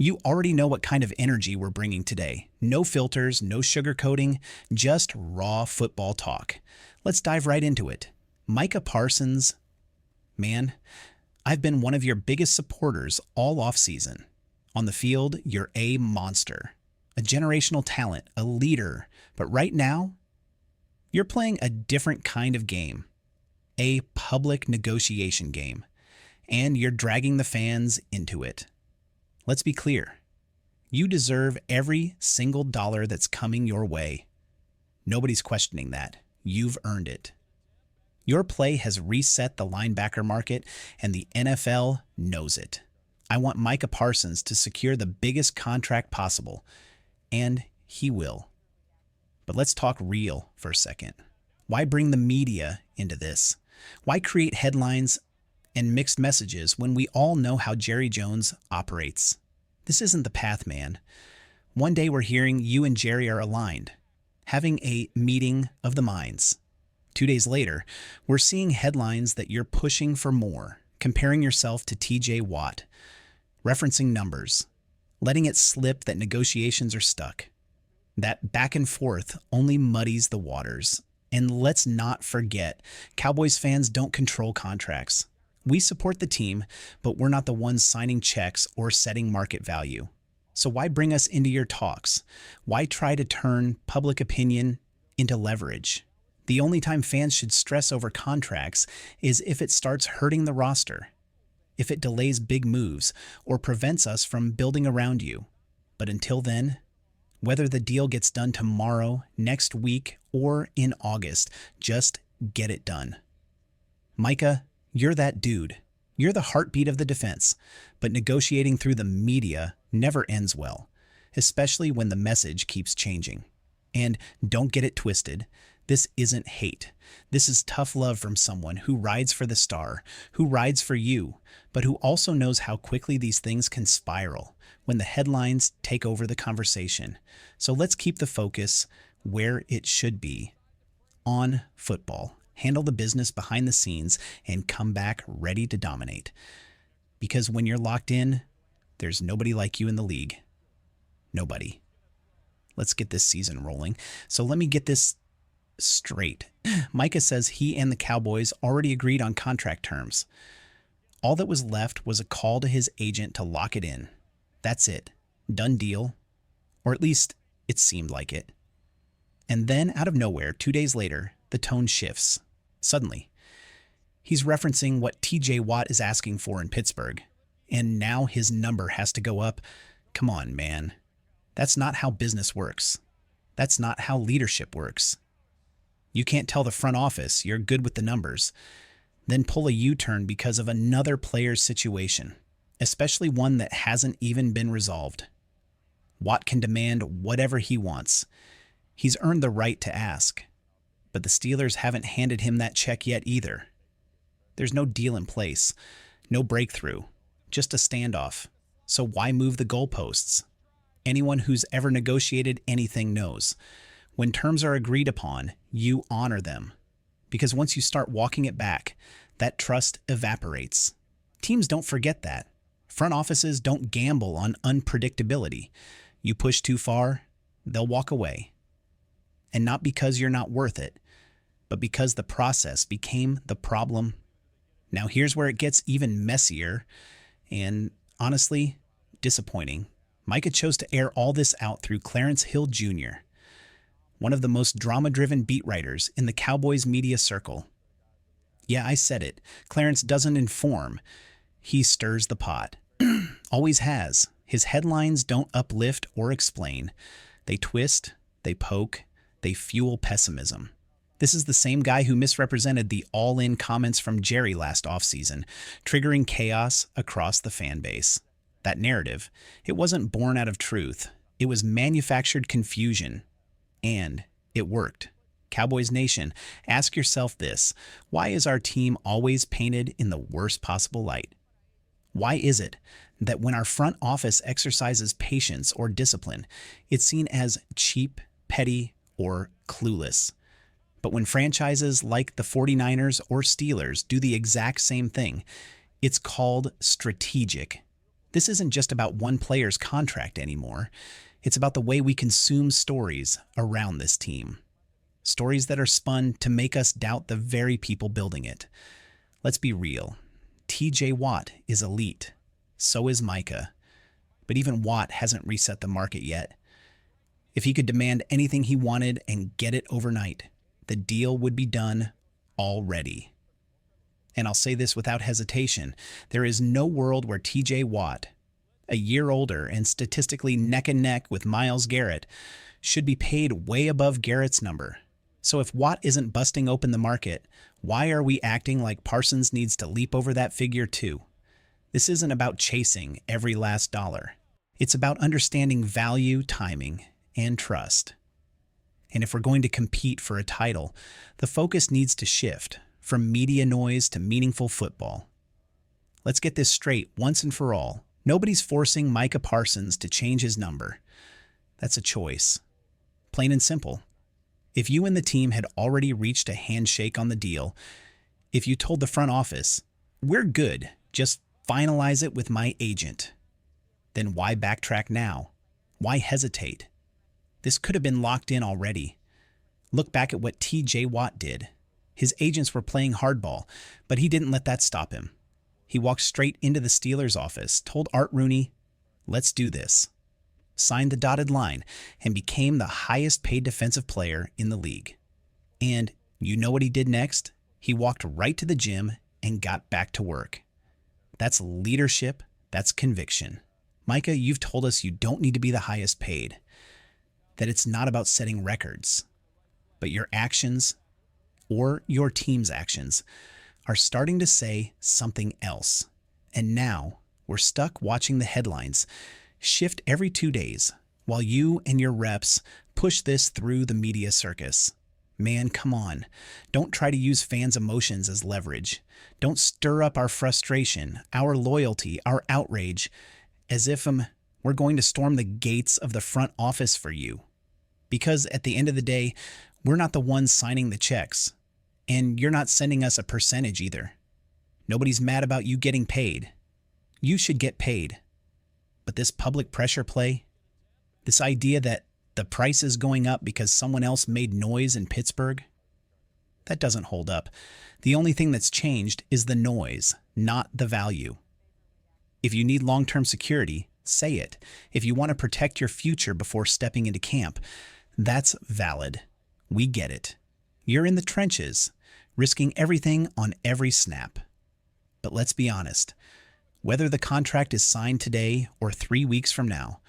You already know what kind of energy we're bringing today. No filters, no sugarcoating, just raw football talk. Let's dive right into it. Micah Parsons, man, I've been one of your biggest supporters all offseason. On the field, you're a monster, a generational talent, a leader. But right now, you're playing a different kind of game, a public negotiation game, and you're dragging the fans into it. Let's be clear. You deserve every single dollar that's coming your way. Nobody's questioning that. You've earned it. Your play has reset the linebacker market, and the NFL knows it. I want Micah Parsons to secure the biggest contract possible, and he will. But let's talk real for a second. Why bring the media into this? Why create headlines and mixed messages when we all know how Jerry Jones operates? This isn't the path, man. One day we're hearing you and Jerry are aligned, having a meeting of the minds. 2 days later, we're seeing headlines that you're pushing for more, comparing yourself to TJ Watt, referencing numbers, letting it slip that negotiations are stuck. That back and forth only muddies the waters. And let's not forget, Cowboys fans don't control contracts. We support the team, but we're not the ones signing checks or setting market value. So why bring us into your talks? Why try to turn public opinion into leverage? The only time fans should stress over contracts is if it starts hurting the roster, if it delays big moves, or prevents us from building around you. But until then, whether the deal gets done tomorrow, next week, or in August, just get it done. Micah, you're that dude. You're the heartbeat of the defense, but negotiating through the media never ends well, especially when the message keeps changing. And don't get it twisted. This isn't hate. This is tough love from someone who rides for the star, who rides for you, but who also knows how quickly these things can spiral when the headlines take over the conversation. So let's keep the focus where it should be, on football. Handle the business behind the scenes and come back ready to dominate. Because when you're locked in, there's nobody like you in the league. Nobody. Let's get this season rolling. So let me get this straight. Micah says he and the Cowboys already agreed on contract terms. All that was left was a call to his agent to lock it in. That's it. Done deal. Or at least it seemed like it. And then out of nowhere, 2 days later, the tone shifts. Suddenly, he's referencing what TJ Watt is asking for in Pittsburgh. And now his number has to go up. Come on, man. That's not how business works. That's not how leadership works. You can't tell the front office you're good with the numbers, then pull a U-turn because of another player's situation, especially one that hasn't even been resolved. Watt can demand whatever he wants. He's earned the right to ask, but the Steelers haven't handed him that check yet either. There's no deal in place, no breakthrough, just a standoff. So why move the goalposts? Anyone who's ever negotiated anything knows. When terms are agreed upon, you honor them. Because once you start walking it back, that trust evaporates. Teams don't forget that. Front offices don't gamble on unpredictability. You push too far, they'll walk away. And not because you're not worth it, but because the process became the problem. Now here's where it gets even messier and, honestly, disappointing. Micah chose to air all this out through Clarence Hill Jr., one of the most drama-driven beat writers in the Cowboys media circle. Yeah, I said it. Clarence doesn't inform. He stirs the pot. Always has. His headlines don't uplift or explain. They twist, they poke, they fuel pessimism. This is the same guy who misrepresented the all-in comments from Jerry last offseason, triggering chaos across the fan base. That narrative, it wasn't born out of truth. It was manufactured confusion. And it worked. Cowboys Nation, ask yourself this. Why is our team always painted in the worst possible light? Why is it that when our front office exercises patience or discipline, it's seen as cheap, petty, or clueless? But when franchises like the 49ers or Steelers do the exact same thing, it's called strategic. This isn't just about one player's contract anymore. It's about the way we consume stories around this team. Stories that are spun to make us doubt the very people building it. Let's be real. TJ Watt is elite. So is Micah. But even Watt hasn't reset the market yet. If he could demand anything he wanted and get it overnight, the deal would be done already. And I'll say this without hesitation, there is no world where TJ Watt, a year older and statistically neck and neck with Myles Garrett, should be paid way above Garrett's number. So if Watt isn't busting open the market, why are we acting like Parsons needs to leap over that figure too? This isn't about chasing every last dollar. It's about understanding value, timing, and trust. And if we're going to compete for a title, the focus needs to shift from media noise to meaningful football. Let's get this straight once and for all. Nobody's forcing Micah Parsons to change his number. That's a choice. Plain and simple. If you and the team had already reached a handshake on the deal, if you told the front office, "We're good, just finalize it with my agent," then why backtrack now? Why hesitate? This could have been locked in already. Look back at what TJ Watt did. His agents were playing hardball, but he didn't let that stop him. He walked straight into the Steelers' office, told Art Rooney, "Let's do this," signed the dotted line, and became the highest paid defensive player in the league. And you know what he did next? He walked right to the gym and got back to work. That's leadership. That's conviction. Micah, you've told us you don't need to be the highest paid, that it's not about setting records, but your actions, or your team's actions, are starting to say something else. And now we're stuck watching the headlines shift every 2 days while you and your reps push this through the media circus. Man, come on. Don't try to use fans' emotions as leverage. Don't stir up our frustration, our loyalty, our outrage, as if we're going to storm the gates of the front office for you. Because at the end of the day, we're not the ones signing the checks. And you're not sending us a percentage either. Nobody's mad about you getting paid. You should get paid. But this public pressure play, this idea that the price is going up because someone else made noise in Pittsburgh, that doesn't hold up. The only thing that's changed is the noise, not the value. If you need long-term security, say it. If you want to protect your future before stepping into camp, that's valid. We get it. You're in the trenches, risking everything on every snap. But let's be honest. Whether the contract is signed today or 3 weeks from now,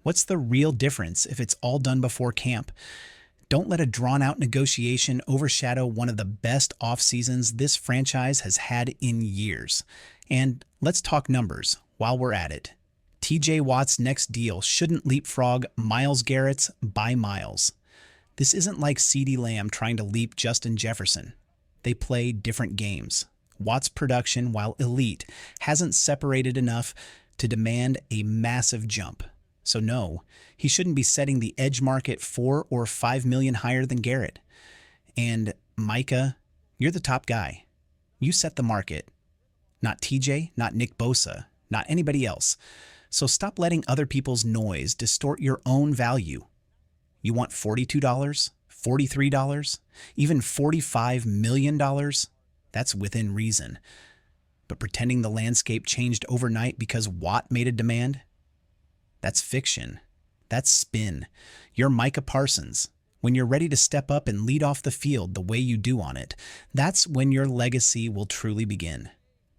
what's the real difference if it's all done before camp? Don't let a drawn-out negotiation overshadow one of the best off-seasons this franchise has had in years. And let's talk numbers while we're at it. TJ Watt's next deal shouldn't leapfrog Myles Garrett's by miles. This isn't like CeeDee Lamb trying to leap Justin Jefferson. They play different games. Watt's production, while elite, hasn't separated enough to demand a massive jump. So no, he shouldn't be setting the edge market 4 or 5 million higher than Garrett. And Micah, you're the top guy. You set the market. Not TJ, not Nick Bosa, not anybody else. So stop letting other people's noise distort your own value. You want $42, $43, even $45 million? That's within reason. But pretending the landscape changed overnight because Watt made a demand? That's fiction. That's spin. You're Micah Parsons. When you're ready to step up and lead off the field the way you do on it, that's when your legacy will truly begin.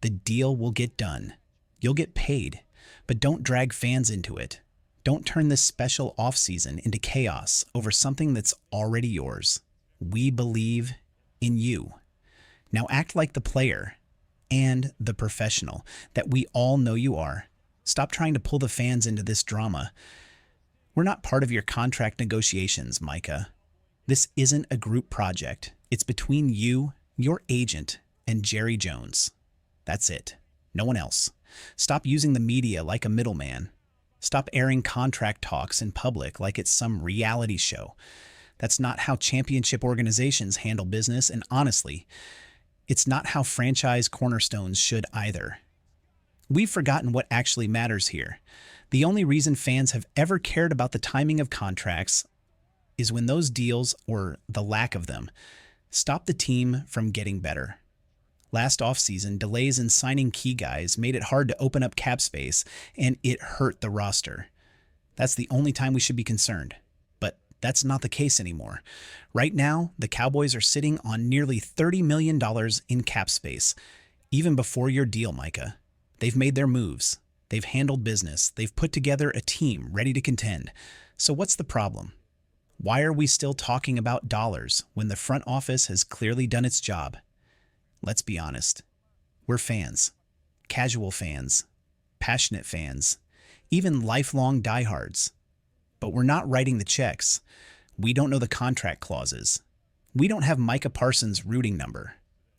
The deal will get done. You'll get paid, but don't drag fans into it. Don't turn this special offseason into chaos over something that's already yours. We believe in you. Now act like the player and the professional that we all know you are. Stop trying to pull the fans into this drama. We're not part of your contract negotiations, Micah. This isn't a group project. It's between you, your agent, and Jerry Jones. That's it. No one else. Stop using the media like a middleman. Stop airing contract talks in public like it's some reality show. That's not how championship organizations handle business, and honestly, it's not how franchise cornerstones should either. We've forgotten what actually matters here. The only reason fans have ever cared about the timing of contracts is when those deals, or the lack of them, stop the team from getting better. Last offseason, delays in signing key guys made it hard to open up cap space, and it hurt the roster. That's the only time we should be concerned. But that's not the case anymore. Right now, the Cowboys are sitting on nearly $30 million in cap space. Even before your deal, Micah. They've made their moves. They've handled business. They've put together a team ready to contend. So what's the problem? Why are we still talking about dollars when the front office has clearly done its job? Let's be honest. We're fans. Casual fans. Passionate fans. Even lifelong diehards. But we're not writing the checks. We don't know the contract clauses. We don't have Micah Parsons' routing number.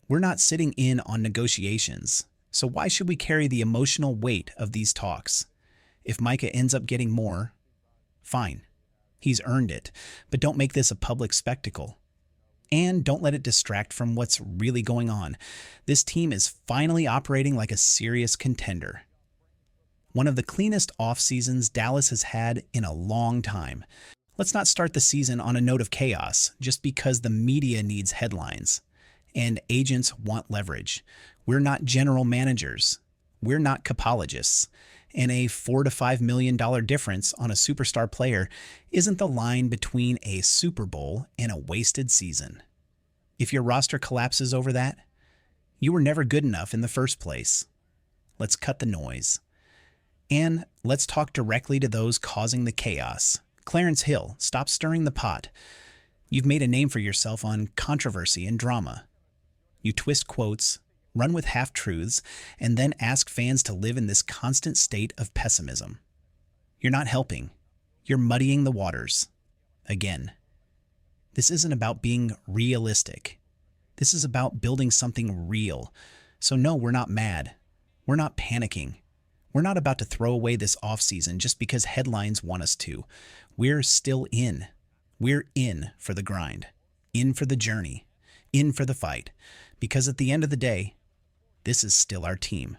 We're not sitting in on negotiations. So why should we carry the emotional weight of these talks? If Micah ends up getting more, fine. He's earned it, but don't make this a public spectacle. And don't let it distract from what's really going on. This team is finally operating like a serious contender. One of the cleanest off seasons Dallas has had in a long time. Let's not start the season on a note of chaos just because the media needs headlines. And agents want leverage. We're not general managers. We're not capologists. And a $4 to $5 million difference on a superstar player isn't the line between a Super Bowl and a wasted season. If your roster collapses over that, you were never good enough in the first place. Let's cut the noise. And let's talk directly to those causing the chaos. Clarence Hill, stop stirring the pot. You've made a name for yourself on controversy and drama. You twist quotes, run with half-truths, and then ask fans to live in this constant state of pessimism. You're not helping. You're muddying the waters. Again. This isn't about being realistic. This is about building something real. So no, we're not mad. We're not panicking. We're not about to throw away this offseason just because headlines want us to. We're still in. We're in for the grind. In for the journey. In for the fight. Because at the end of the day, this is still our team.